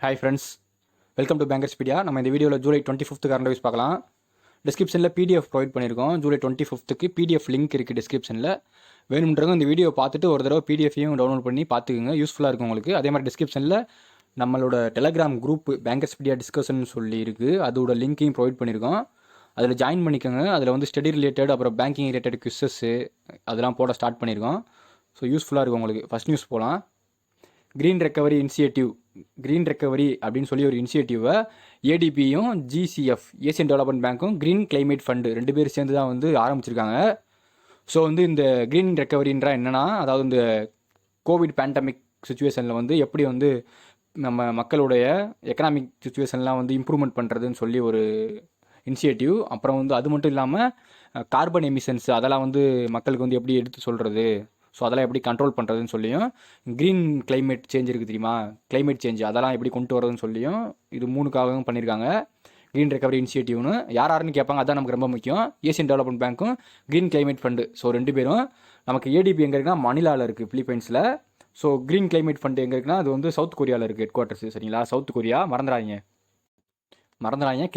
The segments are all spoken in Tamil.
Hi friends, welcome to Bankerspedia. நம்ம இந்த வீடியோவில் ஜூலை 25 கரண்ட் அஃபேர்ஸ் பார்க்கலாம். டிஸ்கிரிப்ஷனில் பிடிஎஃப் ப்ரொவைட் பண்ணியிருக்கோம். ஜூலை 25 பிடிஎஃப் லிங்க் இருக்குது டிஸ்கிரிப்ஷனில். வேணும்ன்றவங்க இந்த வீடியோ பார்த்துட்டு ஒரு தடவை பிடிஎஃபையும் டவுன்லோட் பண்ணி பார்த்துக்குங்க, யூஸ்ஃபுல்லாக இருக்கும் உங்களுக்கு. அதே மாதிரி டிஸ்கிரிப்ஷனில் நம்மளோட டெலகிராம் குரூப் பேங்கர்ஸ்பீடியா டிஸ்கஷன் சொல்லி இருக்குது, அதோட லிங்க்கையும் ப்ரொவைட் பண்ணியிருக்கோம். அதில் ஜாயின் பண்ணிக்கோங்க. அதில் வந்து ஸ்டடி ரிலேட்டட் அப்புறம் பேங்கிங் ரிலேட்டட் குவிஸஸ்ஸு அதெல்லாம் போட ஸ்டார்ட் பண்ணியிருக்கோம். ஸோ யூஸ்ஃபுல்லாக இருக்கும் உங்களுக்கு. ஃபஸ்ட் நியூஸ் போகலாம். Green recovery initiative, green recovery அப்படின்னு சொல்லி ஒரு இனிஷியேட்டிவை ஏடிபியும் ஜிசிஎஃப் ஏசியன் டெவலப்மெண்ட் பேங்க்கும் க்ரீன் கிளைமேட் ஃபண்டு 2 பேர் சேர்ந்து தான் வந்து ஆரம்பிச்சிருக்காங்க. ஸோ வந்து இந்த க்ரீன் ரெக்கவரின்றா என்னென்னா, அதாவது இந்த கோவிட் பேண்டமிக் சுச்சுவேஷனில் வந்து எப்படி வந்து நம்ம மக்களுடைய எக்கனாமிக் சுச்சுவேஷன்லாம் வந்து இம்ப்ரூவ்மெண்ட் பண்ணுறதுன்னு சொல்லி ஒரு இனிஷியேட்டிவ். அப்புறம் வந்து அது மட்டும் இல்லாமல் கார்பன் எமிஷன்ஸ் அதெல்லாம் வந்து மக்களுக்கு வந்து எப்படி எடுத்து சொல்கிறது, ஸோ அதெல்லாம் எப்படி கண்ட்ரோல் பண்ணுறதுன்னு சொல்லியும், க்ரீன் கிளைமேட் சேஞ்ச் இருக்குது தெரியுமா, கிளைமேட் சேஞ்ச் அதெல்லாம் எப்படி கொண்டு வரதுன்னு சொல்லியும் இது 3க்காகவும் பண்ணியிருக்காங்க. க்ரீன் ரெக்கவரி இனிஷியேட்டிவ்னு யாருன்னு கேட்பாங்க, அதான் நமக்கு ரொம்ப முக்கியம். ஏசியன் டெவலப்மெண்ட் பேங்க்கும் க்ரீன் கிளைமேட் ஃபண்டு, ஸோ 2 பேரும். நமக்கு ஏடிபி எங்கே இருக்குன்னா மணிலாவில் இருக்குது, பிலிப்பைன்ஸில். ஸோ க்ரீன் கிளைமேட் ஃபண்டு எங்கே இருக்குன்னா அது வந்து சவுத் கொரியாவில் இருக்குது ஹெட் குவார்ட்டர்ஸ். சரிங்களா, சவுத் கொரியா மறந்துடாதீங்க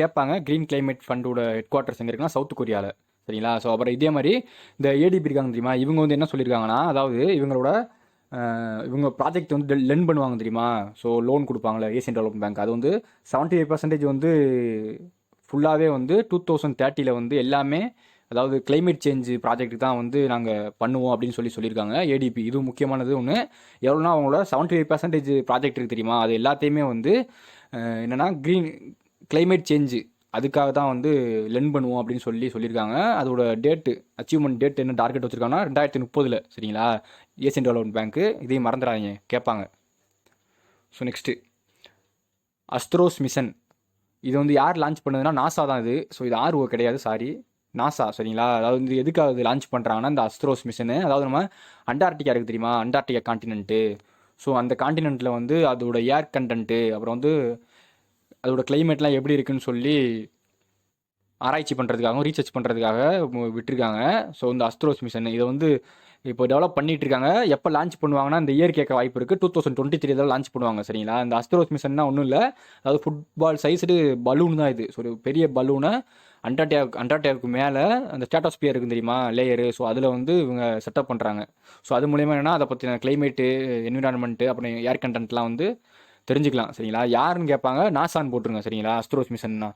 கேட்பாங்க. க்ரீன் கிளைமேட் ஃபண்டோட ஹெட் குவார்ட்டர்ஸ் எங்கே இருக்குன்னா சவுத் கொரியாவில். சரிங்களா. ஸோ அப்புறம் இதே மாதிரி இந்த ஏடிபி இருக்காங்க தெரியுமா, இவங்க வந்து என்ன சொல்லியிருக்காங்கன்னா, அதாவது இவங்க ப்ராஜெக்ட் வந்து லென் பண்ணுவாங்க தெரியுமா, ஸோ லோன் கொடுப்பாங்களே ஏசியன் டெவலப்மெண்ட் பேங்க், அது வந்து 75% வந்து ஃபுல்லாகவே வந்து 2030 வந்து எல்லாமே, அதாவது கிளைமேட் சேஞ்ச் ப்ராஜெக்ட் தான் வந்து நாங்கள் பண்ணுவோம் அப்படின்னு சொல்லியிருக்காங்க ஏடிபி. இது முக்கியமானது ஒன்று. எவ்வளோனா அவங்களோட 75% ப்ராஜெக்ட் இருக்குது தெரியுமா, அது எல்லாத்தையுமே வந்து என்னென்னா க்ரீன் கிளைமேட் சேஞ்சு அதுக்காக தான் வந்து லென் பண்ணுவோம் அப்படின்னு சொல்லியிருக்காங்க. அதோட டேட்டு, அச்சீவ்மெண்ட் டேட் என்ன டார்கெட் வச்சுருக்காங்கன்னா 2030. சரிங்களா, ஏசியன் டெவலப்மெண்ட் பேங்க்கு. இதையும் மறந்துடாதீங்க, கேட்பாங்க. ஸோ நெக்ஸ்ட்டு அஸ்ட்ரோஸ் மிஷன். இது வந்து யார் லான்ச் பண்ணதுன்னா நாசா தான் இது. ஸோ இது ஆர்ஓ கிடையாது, சாரி, நாசா. சரிங்களா, அதாவது வந்து எதுக்காக இது லான்ச் பண்ணுறாங்கன்னா இந்த அஸ்ட்ரோஸ் மிஷனு, அதாவது நம்ம அண்டார்டிகா இருக்குது தெரியுமா, அண்டார்டிகா காண்டினென்ட்டு. ஸோ அந்த காண்டினென்ட்டில் வந்து அதோட ஏர் கண்டென்ட்டு அப்புறம் வந்து அதோட கிளைமேட்லாம் எப்படி இருக்குன்னு சொல்லி ஆராய்ச்சி பண்ணுறதுக்காகவும் ரீசர்ச் பண்ணுறதுக்காக விட்டுருக்காங்க. ஸோ இந்த அஸ்ட்ரோஸ் மிஷன் இதை வந்து இப்போ டெவலப் பண்ணிட்டு இருக்காங்க. எப்போ லான்ச் பண்ணுவாங்கன்னா இந்த இயர் கேட்க வாய்ப்பு இருக்குது. 2023 தான் லான்ச் பண்ணுவாங்க. சரிங்களா, இந்த அஸ்ட்ரோஸ் மிஷன்னா ஒன்றும் இல்லை, அதாவது ஃபுட்பால் சைஸ்டு பலூன் தான் இது. ஸோ ஒரு பெரிய பலூனை அண்டார்டிகாவுக்கு மேலே அந்த ஸ்ட்ராட்டோஸ்பியர் இருக்குது தெரியுமா, லேயரு. ஸோ அதில் வந்து இவங்க செட்டப் பண்ணுறாங்க. ஸோ அது மூலயமா என்னென்னா அதை பற்றின கிளைமேட்டு, என்விரான்மெண்ட்டு அப்புறம் ஏர் கண்டென்ட்லாம் வந்து தெரிஞ்சுக்கலாம். சரிங்களா, யாருன்னு கேட்பாங்க, நாசான்னு போட்டுருங்க. சரிங்களா, அஸ்ட்ரோஸ் மிஷன்னா.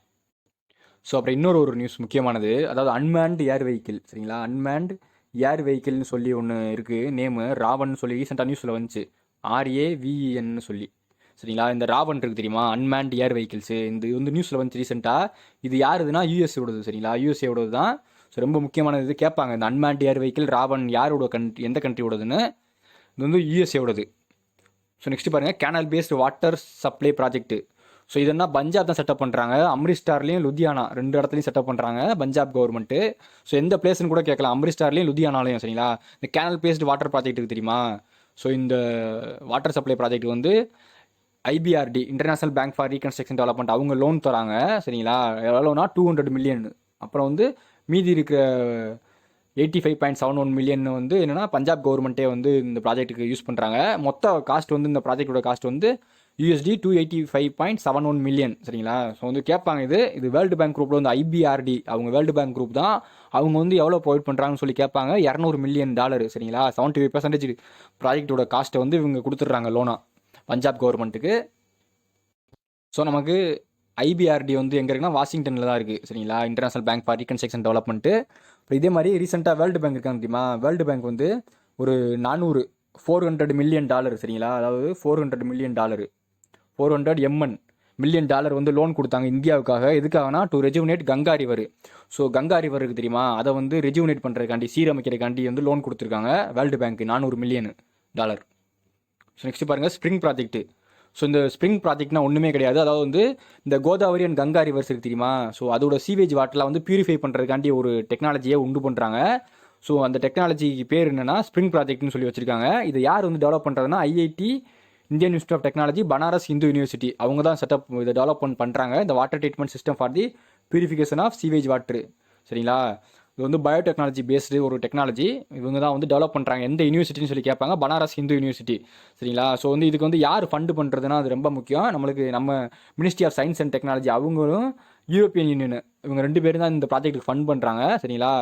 ஸோ அப்புறம் இன்னொரு நியூஸ் முக்கியமானது, அதாவது அன்மேன்டு ஏர் வெஹிக்கிள். சரிங்களா, அன்மேன்டு ஏர் வெஹிக்கிள்னு சொல்லி ஒன்று இருக்குது, நேமு ராவன் சொல்லி ரீசெண்டாக நியூஸில் வந்துச்சு, RAVEN சொல்லி. சரிங்களா, இந்த ராவன் இருக்குது தெரியுமா, அன்மேன்டு ஏர் வெஹிக்கிள்ஸு, இந்த வந்து நியூஸில் வந்துச்சு ரீசெண்டாக. இது யாருதுன்னா யூஎஸ்ஏவோடது. சரிங்களா, யூஎஸ்ஏவோடது தான். ஸோ ரொம்ப முக்கியமானது. இது கேட்பாங்க, இந்த அன்மேன்டு ஏர் வெஹிக்கிள் ராவன் யாரோட எந்த கண்ட்ரியோடதுன்னு. இது வந்து யூஎஸ்ஏவோடது. ஸோ நெக்ஸ்ட் பாருங்கள், canal based water supply project. ஸோ இதென்னா பஞ்சாப் தான் செட்டப் பண்ணுறாங்க. அம்ரிஸ்டார்லேயும் லுதியானா 2 இடத்துலையும் செட்டப் பண்ணுறாங்க பஞ்சாப் கவர்மெண்ட்டு. ஸோ எந்த பிளேஸ்னு கூட கேட்கலாம், அம்ரிஸ்டார்லேயும் லுதியானாலையும். சரிங்களா, இந்த கேனல் பேஸ்டு வாட்டர் ப்ராஜெக்ட்டுக்கு தெரியுமா. ஸோ இந்த வாட்டர் சப்ளை ப்ராஜெக்ட் வந்து IBRD, international bank for reconstruction development, அவங்க லோன் தராங்க. சரிங்களா, எவ்வளோனா 200 மில்லியன். அப்புறம் வந்து மீதி இருக்கிற 85.71 மில்லியன் வந்து என்னென்னா பஞ்சாப் கவர்மெண்ட்டே வந்து இந்த ப்ராஜெக்ட்டுக்கு யூஸ் பண்ணுறாங்க. மொத்த காஸ்ட் வந்து இந்த ப்ராஜெக்டோட காஸ்ட் வந்து $285.71 மில்லியன். சரிங்களா, ஸோ வந்து கேட்பாங்க, இது வேர்ல்டு பேங்க் குரூப்பில் வந்து IBRD, அவங்க வேர்ல்டு பேங்க் குரூப் தான். அவங்க வந்து எவ்வளோ ப்ரொவைட் பண்ணுறாங்கன்னு சொல்லி கேட்பாங்க, $200 மில்லியன். சரிங்களா, 75% ப்ராஜெக்டோட காஸ்ட்டை வந்து இவங்க கொடுத்துட்றாங்க லோனாக பஞ்சாப் கவர்மெண்ட்டுக்கு. ஸோ நமக்கு IBRD வந்து எங்கே இருக்குன்னா வாஷிங்டனில் தான் இருக்குது. சரிங்களா, international bank for reconstruction development. இப்போ இதே மாதிரி ரீசெண்டாக வேர்ல்டு பேங்க் இருக்காங்க தெரியுமா, வேர்ல்டு பேங்க் வந்து ஒரு 400 மில்லியன் டாலர். சரிங்களா, அதாவது $400 மில்லியன், $400 மில்லியன் வந்து லோன் கொடுத்தாங்க இந்தியாவுக்காக. எதுக்காகனா to rejuvenate Ganga river. So Ganga river இருக்குது தெரியுமா, அதை வந்து ரெஜுவினேட் பண்ணுறதுக்காண்டி, சீரமைக்கிறதுக்காண்டி வந்து லோன் கொடுத்துருக்காங்க world bank $400 million. So next பாருங்கள், ஸ்ப்ரிங் ப்ராஜெக்ட்டு. ஸோ இந்த ஸ்ப்ரிங் ப்ராஜெக்ட்னா ஒன்றுமே கிடையாது, அதாவது வந்து இந்த கோதாவரி அண்ட் கங்கா ரிவர்ஸ் இருக்குது தெரியுமா, ஸோ அதோட சீவேஜ் வாட்டரில் வந்து பியூரிஃபை பண்ணுறதுக்காண்டி ஒரு டெக்னாலஜியை உண்டு பண்ணுறாங்க. ஸோ அந்த டெக்னாலஜிக்கு பேர் என்னென்னா ஸ்ப்ரிங் ப்ராஜெக்ட்னு சொல்லி வச்சுருக்காங்க. இதை யார் வந்து டெவலப் பண்ணுறதுனா IIT, Indian Institute of Technology, Banaras Hindu university, அவங்க தான் செட்டப் இதை டெவலப்மெண்ட் பண்ணுறாங்க, இந்த water treatment system for the purification of sewage water. சரிங்களா, இது வந்து பயோடெக்னாலஜி பேஸ்டு ஒரு டெக்னாலஜி. இவங்க தான் வந்து டெவலப் பண்ணுறாங்க. எந்த யூனிவர்சிட்டின்னு சொல்லி கேட்பாங்க, பனாரஸ் ஹிந்து யூனிவர்சிட்டி. சரிங்களா? ஸோ வந்து இதுக்கு வந்து யார் ஃபண்டு பண்ணுறதுனா அது ரொம்ப முக்கியம். நம்மளுக்கு நம்ம ministry of science and technology அவங்களும் யூரோப்பியன் யூனியன் இவங்க 2 பேரும் தான் இந்த ப்ராஜெக்ட்டுக்கு ஃபண்ட் பண்ணுறாங்க. சரிங்களா?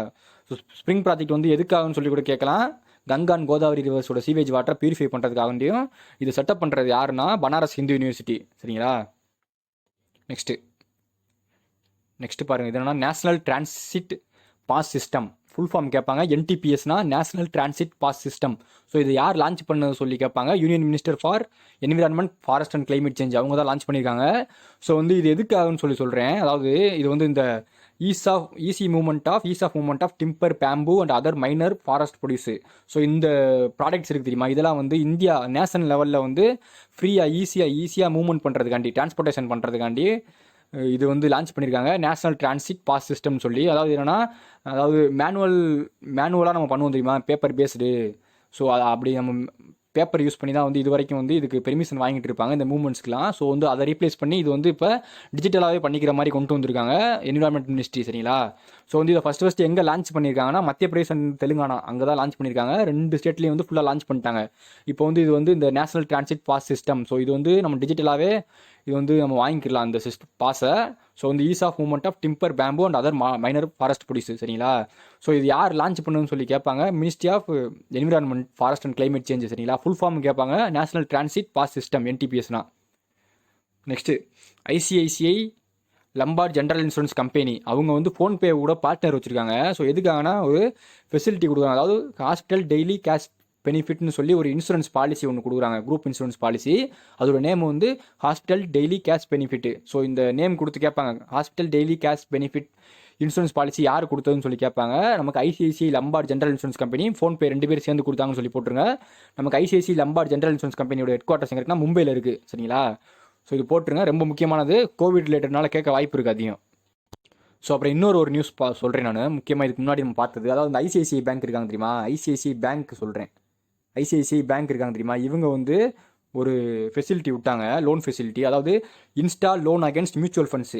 ஸோ ஸ்ப்ரிங் ப்ராஜெக்ட் வந்து எதுக்காகன்னு சொல்லி கூட கேட்கலாம். கங்கா அண்ட் கோதாவரி ரிவர்ஸோட சீவேஜ் வாட்டரை பியூரிஃபை பண்ணுறதுக்காகண்டியும் இது செட்டப் பண்ணுறது யாருன்னா பனாரஸ் ஹிந்து யூனிவர்சிட்டி. சரிங்களா? நெக்ஸ்ட் பாருங்கள், இது என்னன்னா national transit pass system. Full form கேட்பாங்க. என்டிபிஎஸ்னா நேஷனல் டிரான்சிட் பாஸ் சிஸ்டம். ஸோ இது யார் லான்ச் பண்ணது சொல்லி கேட்பாங்க. Union minister for environment, forest and climate change அவங்க தான் லான்ச் பண்ணியிருக்காங்க. ஸோ வந்து இது எதுக்காகன்னு சொல்கிறேன். அதாவது இது வந்து இந்த easy movement of timber, bamboo and other minor forest produce. So இந்த ப்ராடக்ட்ஸ் இருக்குது தெரியுமா, இதெல்லாம் வந்து இந்தியா நேஷனல் லெவலில் வந்து ஃப்ரீயாக ஈஸியாக மூவ்மெண்ட் பண்ணுறதுக்காண்டி, டிரான்ஸ்போர்ட்டேஷன் பண்ணுறதுக்காண்டி இது வந்து லான்ச் பண்ணியிருக்காங்க. நேஷனல் டிரான்சிட் பாஸ் சிஸ்டம் சொல்லி. அதாவது என்னென்னா, அதாவது மேனுவலாக நம்ம பண்ணுவோம் தெரியுமா, பேப்பர் பேஸ்டு. ஸோ அப்படி நம்ம பேப்பர் யூஸ் பண்ணி தான் வந்து இது வரைக்கும் வந்து இதுக்கு பெர்மிஷன் வாங்கிட்டு இருப்பாங்க இந்த மூவ்மெண்ட்ஸ்க்குலாம். ஸோ வந்து அதை ரீப்ளேஸ் பண்ணி இது வந்து இப்போ டிஜிட்டலாகவே பண்ணிக்கிற மாதிரி கொண்டு வந்திருக்காங்க என்விரான்மெண்ட் மினிஸ்ட்ரி. சரிங்களா? ஸோ வந்து இதை ஃபஸ்ட்டு எங்கே லான்ச் பண்ணியிருக்காங்கன்னா மத்திய பிரதேஷ் அண்ட் தெலுங்கானா அங்கே தான் லான்ச் பண்ணியிருக்காங்க. 2 ஸ்டேட்லேயும் வந்து ஃபுல்லாக லான்ச் பண்ணிட்டாங்க. இப்போ வந்து இது வந்து இந்த national transit pass system. So இது வந்து நம்ம டிஜிட்டலாகவே இது வந்து நம்ம வாங்கிக்கலாம் அந்த பாஸை. ஸோ வந்து ease of movement of timber, bamboo and other minor forest produce. சரிங்களா? ஸோ இது யார் லான்ச் பண்ணுன்னு சொல்லி கேட்பாங்க. Ministry of environment, forest and climate change. சரிங்களா? ஃபுல் ஃபார்ம் கேட்பாங்க. நேஷனல் டிரான்சிட் பாஸ் சிஸ்டம், என்டிபிஎஸ்னா. Next ICICI Lombard general insurance company. அவங்க வந்து ஃபோன்பே கூட பார்ட்னர் வச்சுருக்காங்க. ஸோ எதுக்காகனா ஒரு ஃபெசிலிட்டி கொடுக்குறாங்க. அதாவது ஹாஸ்பிட்டல் டெய்லி கேஷ் பெனிஃபிட்னு சொல்லி ஒரு இன்சூரன்ஸ் பாலிசி ஒன்று கொடுக்குறாங்க, குரூப் இன்சூரன்ஸ் பாலிசி. அதோட நேம் வந்து hospital daily cash benefit. So இந்த நேம் கொடுத்து கேட்பாங்க, hospital daily cash benefit insurance policy யார் கொடுத்ததுன்னு சொல்லி கேட்பாங்க. நமக்கு ICICI Lombard general insurance company, PhonePe 2 பேர் சேர்ந்து கொடுத்தாங்கன்னு சொல்லி போட்டுருங்க. நமக்கு ஐசிஐசிஐ லம்பார்ட் ஜென்ரல் இன்சூரன்ஸ் கம்பெனியோட ஹெட் குவார்ட்டர்ஸ் எங்கே இருக்குன்னா மும்பையில் இருக்குது. சரிங்களா? ஸோ இது போட்டுருங்க, ரொம்ப முக்கியமானது. கோவிட் ரிலேட்டட்னால கேட்க வாய்ப்பு இருக்குது அதிகம். ஸோ அப்புறம் இன்னொரு நியூஸ் சொல்கிறேன் நான். முக்கியமாக இதுக்கு முன்னாடி நம்ம பார்த்தது, அதாவது இந்த ஐசிஐசிஐ பேங்க் இருக்காங்க தெரியுமா, ஐசிஐசிஐ பேங்க் சொல்கிறேன். ஐசிஐசிஐ பேங்க் இருக்காங்க தெரியுமா, இவங்க வந்து ஒரு ஃபெசிலிட்டி விட்டாங்க, லோன் ஃபெசிலிட்டி. அதாவது Insta loan against mutual funds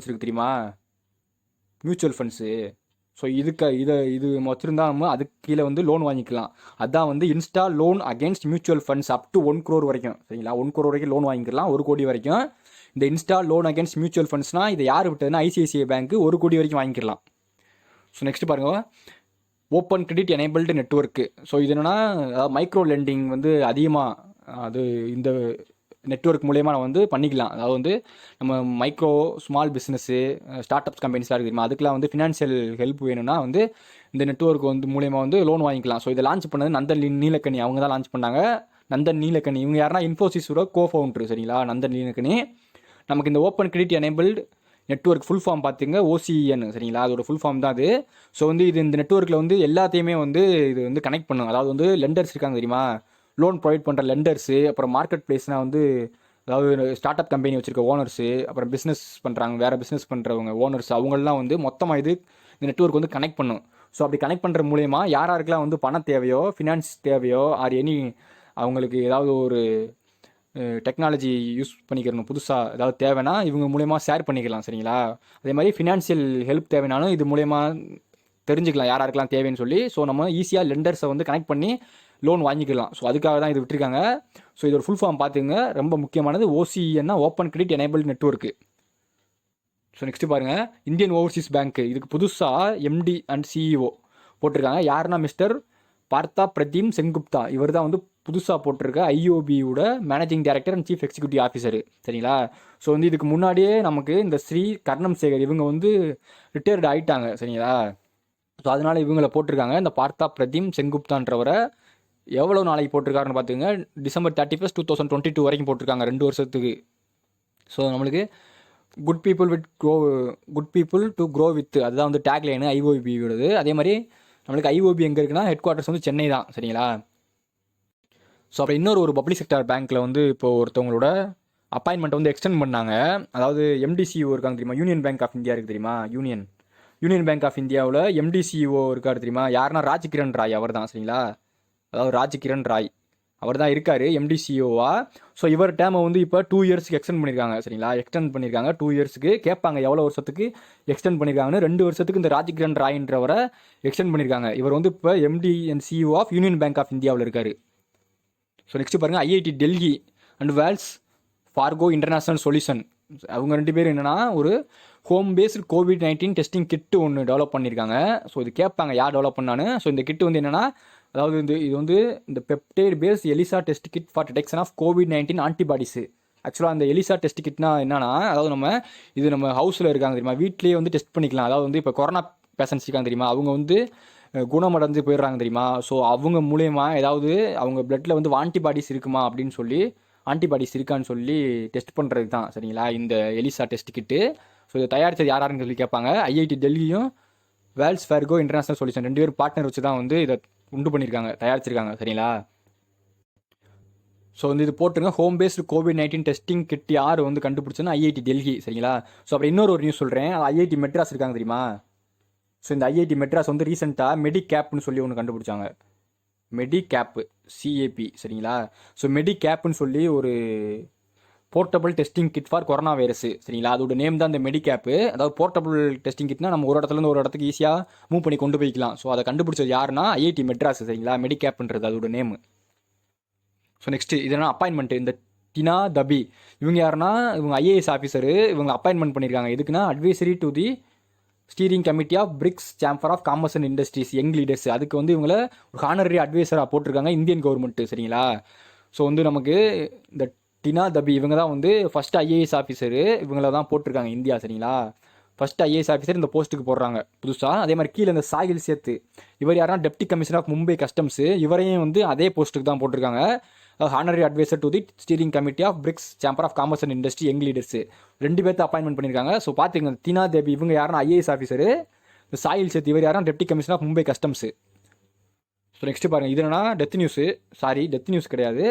இருக்குது தெரியுமா, மியூச்சுவல் ஃபண்ட்ஸு. ஸோ இது வச்சுருந்தா நம்ம அதுக்கு கீழே வந்து லோன் வாங்கிக்கலாம். அதான் வந்து Insta loan against mutual funds up to 1 crore வரைக்கும். சரிங்களா? 1 crore வரைக்கும் லோன் வாங்கிக்கலாம், 1 கோடி வரைக்கும். இந்த இன்ஸ்டா லோன் அகேன்ஸ்ட் மியூச்சுவல் ஃபண்ட்ஸ்னால் இதை யார் விட்டதுன்னா ஐசிஐசிஐ பேங்க் 1 கோடி வரைக்கும் வாங்கிக்கலாம். ஸோ நெக்ஸ்ட் பாருங்கள், open credit enabled network. So இது என்னென்னா மைக்ரோ லெண்டிங் வந்து அதிகமாக அது இந்த நெட்ஒர்க் மூலயமா நம்ம வந்து பண்ணிக்கலாம். அதாவது வந்து நம்ம micro small business, startups கம்பெனிஸ்லாம் இருக்குது தெரியுமா, அதுக்கெலாம் வந்து ஃபினான்ஷியல் ஹெல்ப் வேணும்னா வந்து இந்த நெட்ஒர்க் வந்து மூலயமா வந்து லோன் வாங்கிக்கலாம். ஸோ இதை லான்ச் பண்ணது நந்தன் நீலக்கனி அவங்க தான் லான்ச் பண்ணாங்க. நந்தன் நீலக்கனி இவங்க யாருன்னா இன்ஃபோசிஸோட கோஃபவுண்டர். சரிங்களா? நந்தன் நீலக்கனி. நமக்கு இந்த open credit enabled network full form பார்த்துங்க, ஓசிஎன். சரிங்களா? அதோட ஃபுல் ஃபார்ம் தான் அது. ஸோ வந்து இது இந்த நெட்ஒர்க்கில் வந்து எல்லாத்தையுமே வந்து இது வந்து கனெக்ட் பண்ணும். அதாவது வந்து லெண்டர்ஸ் இருக்காங்க தெரியுமா, லோன் ப்ரொவைட் பண்ணுற லெண்டர்ஸு, அப்புறம் மார்க்கெட் பிளேஸ்னால் வந்து அதாவது ஸ்டார்ட் அப் கம்பெனி வச்சுருக்க ஓனர்ஸு, அப்புறம் பிஸ்னஸ் பண்ணுறாங்க, வேறு பிஸ்னஸ் பண்ணுறவங்க ஓனர்ஸ், அவங்களெலாம் வந்து மொத்தமாக இந்த நெட்ஒர்க் வந்து கனெக்ட் பண்ணும். ஸோ அப்படி கனெக்ட் பண்ணுற மூலயமா யாருக்கெல்லாம் வந்து பணம் தேவையோ, ஃபினான்ஸ் தேவையோ, ஆர் எனி அவங்களுக்கு ஏதாவது ஒரு டெக்னாலஜி யூஸ் பண்ணிக்கிறணும் புதுசாக ஏதாவது தேவைன்னா இவங்க மூலயமா ஷேர் பண்ணிக்கலாம். சரிங்களா? அதே மாதிரி ஃபினான்ஷியல் ஹெல்ப் தேவைனாலும் இது மூலயமா தெரிஞ்சுக்கலாம் யாருக்கெல்லாம் தேவைன்னு சொல்லி. ஸோ நம்ம ஈஸியாக லெண்டர்ஸை வந்து கனெக்ட் பண்ணி லோன் வாங்கிக்கலாம். ஸோ அதுக்காக தான் இது விட்டுருக்காங்க. ஸோ இதோட ஃபுல் ஃபார்ம் பார்த்துங்க, ரொம்ப முக்கியமானது. ஓசிஎன்னா open credit enabled network. So next பாருங்கள், இந்தியன் ஓவர்சீஸ் பேங்க். இதுக்கு புதுசாக எம்டி அண்ட் சிஇஓ போட்டிருக்காங்க. யாருன்னா மிஸ்டர் பார்த்தா பிரதீம் சென்குப்தா. இவர் தான் வந்து புதுசாக போட்டிருக்க ஐஓபியோட managing director and chief executive officer. சரிங்களா? ஸோ வந்து இதுக்கு முன்னாடியே நமக்கு இந்த ஸ்ரீ கர்ணம் சேகர் இவங்க வந்து ரிட்டையர்டு ஆகிட்டாங்க. சரிங்களா? ஸோ அதனால இவங்கள போட்டிருக்காங்க. இந்த பார்த்தா பிரதீம் சென்குப்தான்றவரை எவ்வளோ நாளைக்கு போட்டிருக்காருன்னு பார்த்துங்க, December 31, 2022 வரைக்கும் போட்டிருக்காங்க, 2 வருஷத்துக்கு. ஸோ நம்மளுக்கு good people to grow with, அதுதான் வந்து டேக்லைனு ஐஓபியோடது. அதே மாதிரி நம்மளுக்கு ஐஓபி எங்கே இருக்குன்னா ஹெட் குவார்ட்டர்ஸ் வந்து சென்னை தான். சரிங்களா? ஸோ அப்புறம் இன்னொரு பப்ளிக் செக்டர் பேங்க்கில் வந்து இப்போ ஒருத்தவங்களோட அப்பாயின்மெண்ட் வந்து எக்ஸ்டெண்ட் பண்ணாங்க. அதாவது எம்டிசிஓ இருக்காங்க தெரியுமா, யூனியன் பேங்க் ஆஃப் இந்தியா இருக்குது தெரியுமா, யூனியன் பேங்க் ஆஃப் இந்தியாவில் எம்டிசிஓ இருக்காரு தெரியுமா, யாருன்னா ராஜ்கிரண் ராய் அவர் தான். சரிங்களா? அதாவது ராஜ்கிரண் ராய் அவர் தான் இருக்கார் எம்டிசிஓவா. ஸோ இவர் டேமை வந்து இப்போ 2 இயர்ஸ்க்கு எக்ஸ்டெண்ட் பண்ணியிருக்காங்க சரிங்களா. எக்ஸ்டெண்ட் பண்ணியிருக்காங்க 2 இயர்ஸ்க்கு. கேட்பாங்க எவ்வளோ வருஷத்துக்கு எக்ஸ்டெண்ட் பண்ணியிருக்காங்கன்னு. 2 வருஷத்துக்கு இந்த ராஜ்கிரண் ராய்ன்றவரை எக்ஸ்டெண்ட் பண்ணியிருக்காங்க. இவர் வந்து இப்போ MD and CEO of union bank of இந்தியாவில் இருக்கார். ஸோ நெக்ஸ்ட் பாருங்கள், IIT Delhi and Wells Fargo international solution. அவங்க 2 பேர் என்னென்னா ஒரு ஹோம் பேஸ்டு COVID-19 டெஸ்டிங் கிட்டு ஒன்று டெவலப் பண்ணியிருக்காங்க. ஸோ இது கேட்பாங்க யார் டெவலப் பண்ணான்னு. ஸோ இந்த கிட்டு வந்து என்னென்னா, அதாவது இது வந்து இந்த peptide based ELISA test kit for detection of COVID-19 antibodies. ஆக்சுவலாக அந்த எலிசா டெஸ்ட் கிட்னா என்னன்னா, அதாவது நம்ம ஹவுஸில் இருக்காங்க தெரியுமா, வீட்லேயே வந்து டெஸ்ட் பண்ணிக்கலாம். அதாவது வந்து இப்போ கொரோனா பேஷண்ட்ஸ் இருக்காங்க தெரியுமா, அவங்க வந்து குணமடைஞ்சு போயிடுறாங்க தெரியுமா. ஸோ அவங்க மூலயமா ஏதாவது அவங்க பிளட்டில் வந்து ஆன்டிபாடிஸ் இருக்குமா அப்படின்னு சொல்லி, ஆன்டிபாடிஸ் இருக்கான்னு சொல்லி டெஸ்ட் பண்ணுறது தான் சரிங்களா இந்த எலிசா டெஸ்ட் கிட்டு. ஸோ இதை தயாரித்தது யாருன்னு சொல்லி கேட்பாங்க. IIT டெல்லியும் Wales Fargo international solution 2 பேர் பார்ட்னர் வச்சு தான் வந்து இதை உண்டு பண்ணியிருக்காங்க, தயாரிச்சிருக்காங்க சரிங்களா. ஸோ வந்து இது போட்டுருங்க, home based COVID-19 testing kit யார் வந்து கண்டுபிடிச்சுன்னா ஐஐடி டெல்லி சரிங்களா. ஸோ அப்புறம் இன்னொரு நியூஸ் சொல்கிறேன். ஐஐடி மெட்ராஸ் இருக்காங்க தெரியுமா. ஸோ இந்த ஐஐடி மெட்ராஸ் வந்து ரீசெண்டாக மெடிகேப்னு சொல்லி ஒன்று கண்டுபிடிச்சாங்க. மெடிகேப்பு சிஏபி சரிங்களா. ஸோ மெடிகேப்னு சொல்லி ஒரு portable testing kit for corona virus சரிங்களா. அதோட நேம் தான் இந்த மெடிகேப்பு. அதாவது போர்ட்டபிள் டெஸ்டிங் கிட்னா நம்ம ஒரு இடத்துலேருந்து ஒரு இடத்துக்கு ஈஸியாக மூவ் பண்ணி கொண்டு போய்க்கலாம். ஸோ அதை கண்டுபிடிச்சது யாருன்னா ஐஐடி மெட்ராஸ் சரிங்களா. மெடிகேப்ன்றது அதோட நேம். ஸோ நெக்ஸ்ட் இதெல்லாம் அப்பாயின்மெண்ட். இந்த டினா தபி இவங்க யாருன்னா, இவங்க ஐஏஎஸ் ஆஃபீஸரு. இவங்க அப்பாயின்மெண்ட் பண்ணியிருக்காங்க. எதுக்குன்னா advisory to the steering committee of BRICS chamber of commerce and industries young leaders. அதுக்கு வந்து இவங்கள ஒரு ஹானரரி அட்வைசராக போட்டிருக்காங்க இந்தியன் கவர்மெண்ட் சரிங்களா. ஸோ வந்து நமக்கு இந்த டினா தபி இவங்க தான் வந்து ஃபஸ்ட் ஐஏஎஸ் ஆஃபீஸரு. இவங்கள தான் போட்டிருக்காங்க இந்தியா சரிங்களா. ஃபஸ்ட் ஐஏஎஸ் ஆஃபீஸர் இந்த போஸ்ட்டுக்கு போடுறாங்க புதுசாக. அதே மாதிரி கீழே இந்த சாகில் சேத்து இவர் யாருன்னா deputy commissioner of Mumbai customs. இவரையும் வந்து அதே போஸ்ட்டுக்கு தான் போட்டிருக்காங்க. Honorary adviser to the steering committee of BRICS chamber of commerce and industry young leaders 2 பேர்த்து அப்பாயின்மெண்ட் பண்ணியிருக்காங்க. ஸோ பார்த்துங்க, டினா தேவி இவங்க யாருன்னா ஐஏஎஸ் ஆஃபீஸரு. இந்த சாகில் சேத்து இவர் யாருன்னா deputy commissioner of Mumbai customs. So next பாருங்கள், இது என்னன்னா டெத் நியூஸ் கிடையாது.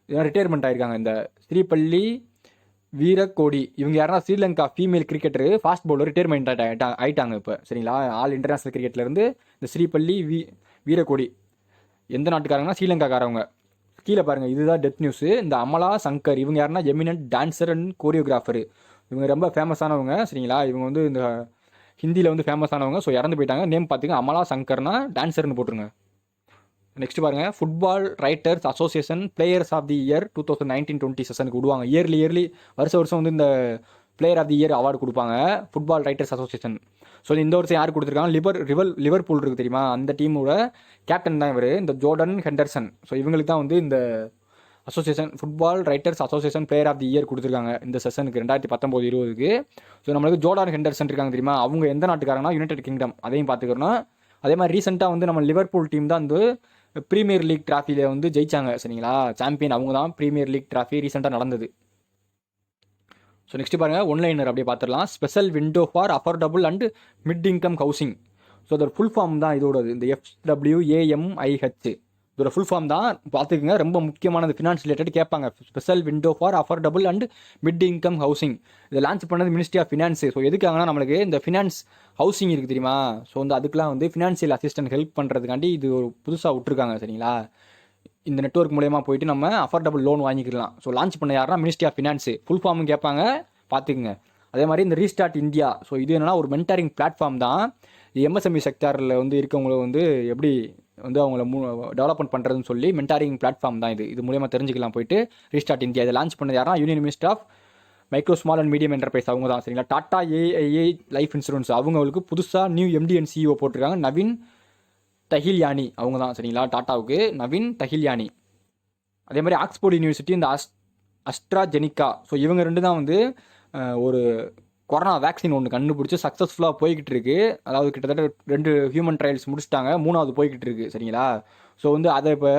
இதெல்லாம் ரிட்டையர்மெண்ட் ஆயிருக்காங்க. இந்த ஸ்ரீபள்ளி வீரக்கோடி இவங்க யாருன்னா Sri Lanka female cricketer, fast bowler retirement ஆயிட்டாங்க இப்போ சரிங்களா. ஆல் இன்டர்நேஷனல் கிரிக்கெட்லேருந்து இந்த ஸ்ரீபள்ளி வீரக்கோடி எந்த நாட்டுக்காரங்கன்னா ஸ்ரீலங்காக்காரவங்க. கீழே பாருங்கள், இதுதான் டெத் நியூஸு. இந்த அமலா சங்கர் இவங்க யாருன்னா எமினன்ட் டான்ஸர் அண்ட் கோரியோகிராஃபர். இவங்க ரொம்ப ஃபேமஸானவங்க சரிங்களா. இவங்க வந்து இந்த ஹிந்தியில் வந்து ஃபேமஸானவங்க. ஸோ இறந்து போயிட்டாங்க. நேம் பார்த்துங்க, அமலா சங்கர்னா டான்ஸர்னு போட்டுருங்க. நெக்ஸ்ட் பாருங்கள், football writers association players of the year 2019-20 செஷனுக்கு விடுவாங்க. இயர்லி வருஷம் வந்து இந்த player of the year award கொடுப்பாங்க ஃபுட்பால் ரைட்டர்ஸ் அசோசியேஷன். ஸோ இந்த வருஷம் யார் கொடுத்துருக்காங்க, லிவர்பூல் இருக்குது தெரியுமா, அந்த டீமோட கேப்டன் தான் இவர், இந்த ஜோர்டன் ஹெண்டர்சன். ஸோ இவங்களுக்கு தான் வந்து இந்த association football writers association player of the year கொடுத்துருக்காங்க இந்த செஷனுக்கு 2019-20. ஸோ நம்மளுக்கு ஜோர்டன் ஹெண்டர்சன் இருக்காங்க தெரியுமா, அவங்க எந்த நாட்டுக்காரங்கன்னா யுனைடெட் கிங்டம். அதையும் பார்த்துக்கிறோம். அதே மாதிரி ரீசெண்டாக வந்து நம்ம லிவர்பூல் டீம் தான் வந்து ப்ரீமியர் லீக் டிராஃபியில் வந்து ஜெயிச்சாங்க சரிங்களா. சாம்பியன் அவங்க தான். ப்ரீமியர் லீக் டிராஃபி ரீசெண்டாக நடந்தது. ஸோ நெக்ஸ்ட் பாருங்கள், ஒன்லைனர் அப்படியே பார்த்துடலாம். Special window for affordable and mid income housing. So அதோட ஃபுல் ஃபார்ம் தான் இதோடது. இந்த FWAMIH இதோட ஃபுல் ஃபார்ம் தான் பார்த்துக்குங்க. ரொம்ப முக்கியமானது, ஃபினான்ஸ் ரிலேட்டட் கேட்பாங்க. Special window for affordable and mid income housing. இதை லான்ச் பண்ணது மினிஸ்ட்ரி ஆஃப் ஃபினான்ஸ். ஸோ எதுக்காகனா நம்மளுக்கு இந்த ஃபினான்ஸ் ஹவுசிங் இருக்குது தெரியுமா. ஸோ வந்து அதுக்கெலாம் வந்து ஃபினான்ஷியல் அசிஸ்டன்ட் ஹெல்ப் பண்ணுறதுக்காண்டி இது ஒரு புதுசாக விட்டுருக்காங்க சரிங்களா. இந்த நெட்வொர்க் மூலயமா போயிட்டு நம்ம அஃபோர்டபுள் லோன் வாங்கிக்கலாம். ஸோ லான்ச் பண்ண யாருன்னா மினிஸ்ட்ரி ஆஃப் ஃபினான்ஸ். ஃபுல் ஃபார்மும் கேட்பாங்க, பார்த்துக்குங்க. அதே மாதிரி இந்த ரீஸ்டார்ட் இந்தியா. ஸோ இது என்னென்னா ஒரு மென்டாரிங் பிளாட்ஃபார்ம் தான். எம்எஸ்எம்இ செக்டாரில் வந்து இருக்கவங்கள வந்து எப்படி வந்து அவங்கள டெவலப்மெண்ட் பண்ணுறதுன்னு சொல்லி மென்டாரிங் பிளாட்ஃபார்ம் தான் இது. இது மூலயமா தெரிஞ்சுக்கலாம் போயிட்டு ரீஸ்டார்ட் இந்தியா. இதை லான்ச் பண்ணது யாருன்னா union minister of micro small and medium enterprise அவங்க தான் சரிங்களா. டாடா ஏஐஏ லைஃப் இன்சூரன்ஸ் அவங்களுக்கு புதுசாக நியூ MD and CEO போட்டிருக்காங்க. நவீன் தஹில்யானி அவங்க தான் சரிங்களா. டாட்டாவுக்கு நவீன் தஹில்யானி. அதே மாதிரி ஆக்ஸ்போர்ட் யூனிவர்சிட்டி இந்த அஸ்ட்ராஜெனிகா. ஸோ இவங்க 2 தான் வந்து ஒரு கொரோனா வேக்சின் ஒன்று கண்டுபிடிச்சி சக்ஸஸ்ஃபுல்லாக போய்கிட்டு இருக்கு. அதாவது கிட்டத்தட்ட 2 ஹியூமன் ட்ரையல்ஸ் முடிச்சிட்டாங்க, 3வது போய்கிட்டு இருக்கு சரிங்களா. ஸோ வந்து அதை இப்போ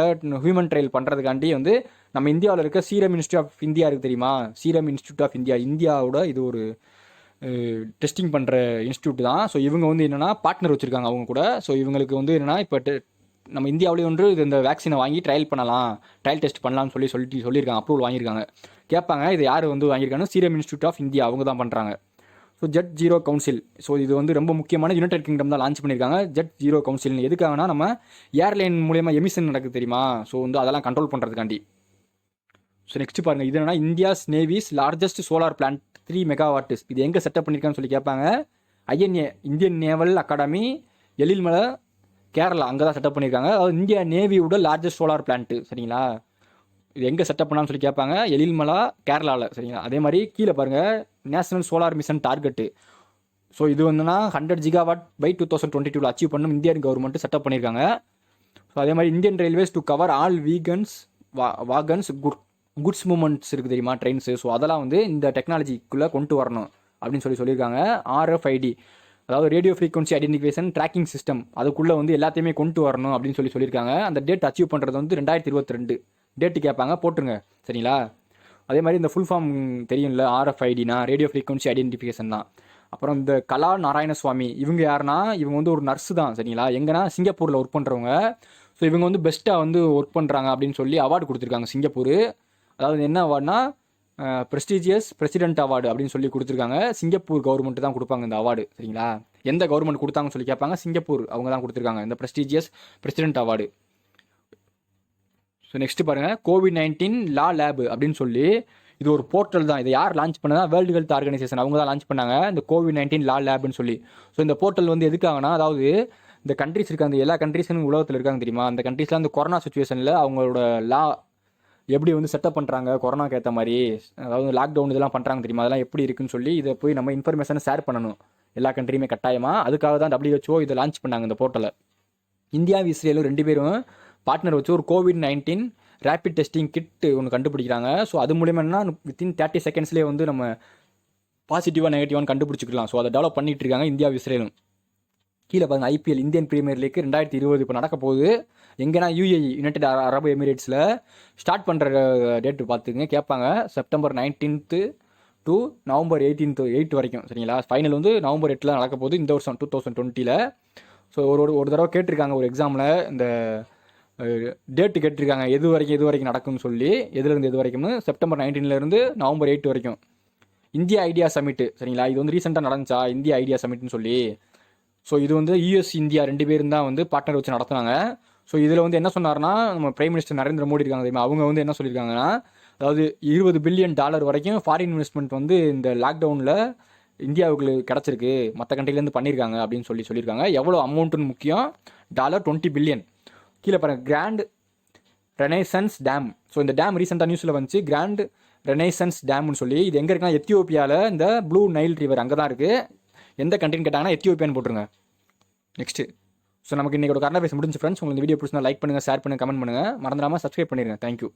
ஹியூமன் ட்ரையல் பண்ணுறதுக்காண்டி வந்து நம்ம இந்தியாவில் இருக்க சீரம் இன்ஸ்டியூட் ஆஃப் இந்தியா இருக்குது தெரியுமா. சீரம் இன்ஸ்டியூட் ஆஃப் இந்தியா இந்தியாவோட இது ஒரு டெஸ்டிங் பண்ணுற இன்ஸ்டியூட் தான். ஸோ இவங்க வந்து என்னென்னா பார்ட்னர் வச்சுருக்காங்க அவங்க கூட. ஸோ இவங்களுக்கு வந்து என்னென்னா இப்போ நம்ம இந்தியாவிலேயே ஒன்று இந்த வேக்சினை வாங்கி ட்ரையல் டெஸ்ட் பண்ணலாம்னு சொல்லியிருக்காங்க. அப்ரூவல் வாங்கியிருக்காங்க. கேட்பாங்க இது யார் வந்து வாங்கியிருக்காங்க, சீரம் இன்ஸ்டியூட் ஆஃப் இந்தியா அவங்க தான் பண்ணுறாங்க. So Jet Zero Council. So இது வந்து ரொம்ப முக்கியமான யுனைடெட் கிங்டம் தான் லான்ச் பண்ணியிருக்காங்க ஜெட் ஜீரோ கவுன்சில். எதுக்காகனா நம்ம ஏர்லைன் மூலியமாக எமிஷன் நடக்குது தெரியுமா, ஸோ வந்து அதெல்லாம் கண்ட்ரோல் பண்ணுறதுக்காண்டி. ஸோ நெக்ஸ்ட் பாருங்கள், இது என்னன்னா India's navies largest solar plant 3 megawatt. இது எங்கே செட்டப் பண்ணியிருக்கான்னு சொல்லி கேட்பாங்க. INA Indian naval academy, Ezhilmalai, Kerala, அங்கே தான் செட்டப் பண்ணியிருக்காங்க. அதாவது இந்தியா நேவியோட லார்ஜஸ்ட் சோலார் பிளான்ட்டு. சரிங்களா, இது எங்கே செட்டப் பண்ணான்னு சொல்லி கேட்பாங்க. எழில்மலா, கேரளாவில். சரிங்களா, அதே மாதிரி கீழே பாருங்கள் national solar mission target. So இது வந்துன்னா 100 ஜிகாவாட் பை 2022 அச்சீவ் பண்ணணும் இந்தியன் கவர்மெண்ட் செட்டப் பண்ணியிருக்காங்க. ஸோ அதே மாதிரி Indian railways to cover all wagons goods movements இருக்குது தெரியுமா, ட்ரெயின்ஸு. ஸோ அதெல்லாம் வந்து இந்த டெக்னாலஜிக்குள்ளே கொண்டு வரணும் அப்படின்னு சொல்லியிருக்காங்க. RFID, அதாவது radio frequency identification tracking system, அதுக்குள்ளே வந்து எல்லாத்தையுமே கொண்டு வரணும் அப்படின்னு சொல்லியிருக்காங்க. அந்த டேட் அச்சீவ் பண்ணுறது வந்து 2022 டேட்டு கேட்பாங்க, போட்டுருங்க. சரிங்களா, அதே மாதிரி இந்த ஃபுல் ஃபார்ம் தெரியும்ல, RFIDனா ரேடியோ ஃப்ரீக்வன்சி ஐடென்டிஃபிகேஷன் தான். அப்புறம் இந்த கலா நாராயணசுவாமி, இவங்க யாருன்னா இவங்க வந்து ஒரு நர்ஸு தான். சரிங்களா, எங்கன்னா சிங்கப்பூரில் ஒர்க் பண்ணுறவங்க. ஸோ இவங்க வந்து பெஸ்ட்டாக வந்து ஒர்க் பண்ணுறாங்க அப்படின்னு சொல்லி அவார்டு கொடுத்துருக்காங்க சிங்கப்பூர். அதாவது என்ன அவார்டுனா ப்ரெஸ்டீஜியஸ் பிரசிடென்ட் அவார்டு அப்படின்னு சொல்லி கொடுத்துருக்காங்க. சிங்கப்பூர் கவர்மெண்ட் தான் கொடுப்பாங்க இந்த அவார்டு. சரிங்களா, எந்த கவர்மெண்ட் கொடுத்தாங்கன்னு சொல்லி கேட்பாங்க, சிங்கப்பூர் அவங்க தான் கொடுத்துருக்காங்க இந்த prestigious president award. So next பாருங்கள், COVID-19 லா லேப் அப்படின்னு சொல்லி இது ஒரு போர்ட்டல் தான். இதை யார் லான்ச் பண்ணதா, வேர்ல்டு ஹெல்த் ஆர்கனைசேஷன் அவங்க தான் லான்ச் பண்ணாங்க இந்த COVID-19 லா லேப்னு சொல்லி. ஸோ இந்த போர்ட்டல் வந்து எதுக்காகனா, அதாவது இந்த கண்ட்ரிஸ் இருக்காங்க, எல்லா கண்ட்ரிஸும் உலகத்தில் இருக்காங்க தெரியுமா, அந்த கண்ட்ரிஸ்லாம் அந்த கொரோனா சுச்சுவேஷனில் அவங்களோட லா எப்படி வந்து செட்டப் பண்ணுறாங்க கொரோனாக்கு ஏற்ற மாதிரி, அதாவது லாக்டவுன் இதெல்லாம் பண்ணுறாங்க தெரியுமா, அதெல்லாம் எப்படி இருக்குன்னு சொல்லி இதை போய் நம்ம இன்ஃபர்மேஷனை ஷேர் பண்ணணும் எல்லா கண்ட்ரியுமே கட்டாயமாக. அதுக்காக தான் WHO இதை லான்ச் பண்ணாங்க இந்த போர்ட்டலை. இந்தியா இஸ்ரேலும் 2 பேரும் பார்ட்னர் வச்சு ஒரு COVID-19 ரேபிட் டெஸ்டிங் கிட் ஒன்று கண்டுபிடிக்கிறாங்க. ஸோ அது மூலியமாக என்ன, வித்தின் 30 செகண்ட்ஸ்லேயே வந்து நம்ம பாசிட்டிவாக நெகட்டிவான்னு கண்டுபிடிச்சிக்கலாம். ஸோ அதை டெவலப் பண்ணிட்டு இருக்காங்க இந்தியா இஸ்ரேலும். கீழே பாருங்க, IPL இந்தியன் பிரீமியர் லீக் 2020 இப்போ நடக்க போகுது. எங்கன்னா UAE யுனைடெட் அரபு எமிரேட்ஸில் ஸ்டார்ட் பண்ணுற டேட்டு பார்த்துங்க கேட்பாங்க. செப்டம்பர் 19th டு நவம்பர் 8 வரைக்கும். சரிங்களா, ஃபைனல் வந்து நவம்பர் 8 நடக்க போகுது இந்த வருஷம் 2020. ஸோ ஒரு தடவை கேட்டிருக்காங்க ஒரு எக்ஸாமில், இந்த டேட்டு கேட்டிருக்காங்க எது வரைக்கும் நடக்கும்னு சொல்லி, எதுலேருந்து எது வரைக்கும்னு. செப்டம்பர் 19 நவம்பர் 8 வரைக்கும். India idea சமிட்டு. சரிங்களா, இது வந்து ரீசெண்டாக நடந்துச்சா இந்தியா ஐடியா சமிட்னு சொல்லி. ஸோ இது வந்து US இந்தியா 2 பேரும் தான் வந்து பார்ட்னர் வச்சு நடத்துனாங்க. ஸோ இதில் வந்து என்ன சொன்னார்னா, நம்ம பிரைம் மினிஸ்டர் நரேந்திர மோடி இருக்காங்க தெரியுமா, அவங்க வந்து என்ன சொல்லியிருக்காங்கன்னா, அதாவது $20 பில்லியன் வரைக்கும் ஃபாரின் இன்வெஸ்ட்மெண்ட் வந்து இந்த லாக்டவுனில் இந்தியாவுக்கு கிடச்சிருக்கு, மற்ற கண்ட்ரிலேருந்து பண்ணியிருக்காங்க அப்படின்னு சொல்லியிருக்காங்க. எவ்வளோ அமௌண்ட்டுன்னு முக்கியம், $20 பில்லியன். கீழே பாருங்கள், கிராண்ட் ரெனைசன்ஸ் டேம். ஸோ இந்த டேம் ரீசெண்டாக நியூஸில் வந்துச்சு, கிராண்ட் ரெனைசன்ஸ் டேம்னு சொல்லி. இது எங்கே இருக்குன்னா எத்தியோப்பியாவில் இந்த ப்ளூ நைல் ரிவர் அங்கே தான் இருக்குது. எந்த கண்ட்ரின்னு கேட்டாங்கன்னா எத்தியோப்பியான்னு போட்டுருங்க. நெக்ஸ்ட்டு, ஸோ நமக்கு இன்றைக்கி ஒரு கரண்ட் அஃபேர்ஸ் முடிஞ்சு ஃப்ரெண்ட்ஸ். உங்களுக்கு இந்த வீடியோ பிடிச்சிருந்தா லைக் பண்ணுங்கள், ஷேர் பண்ணுங்கள், கமெண்ட் பண்ணுங்கள், மறந்துடாமல் சப்ஸ்கிரைப் பண்ணிடுங்க. தேங்க்யூ.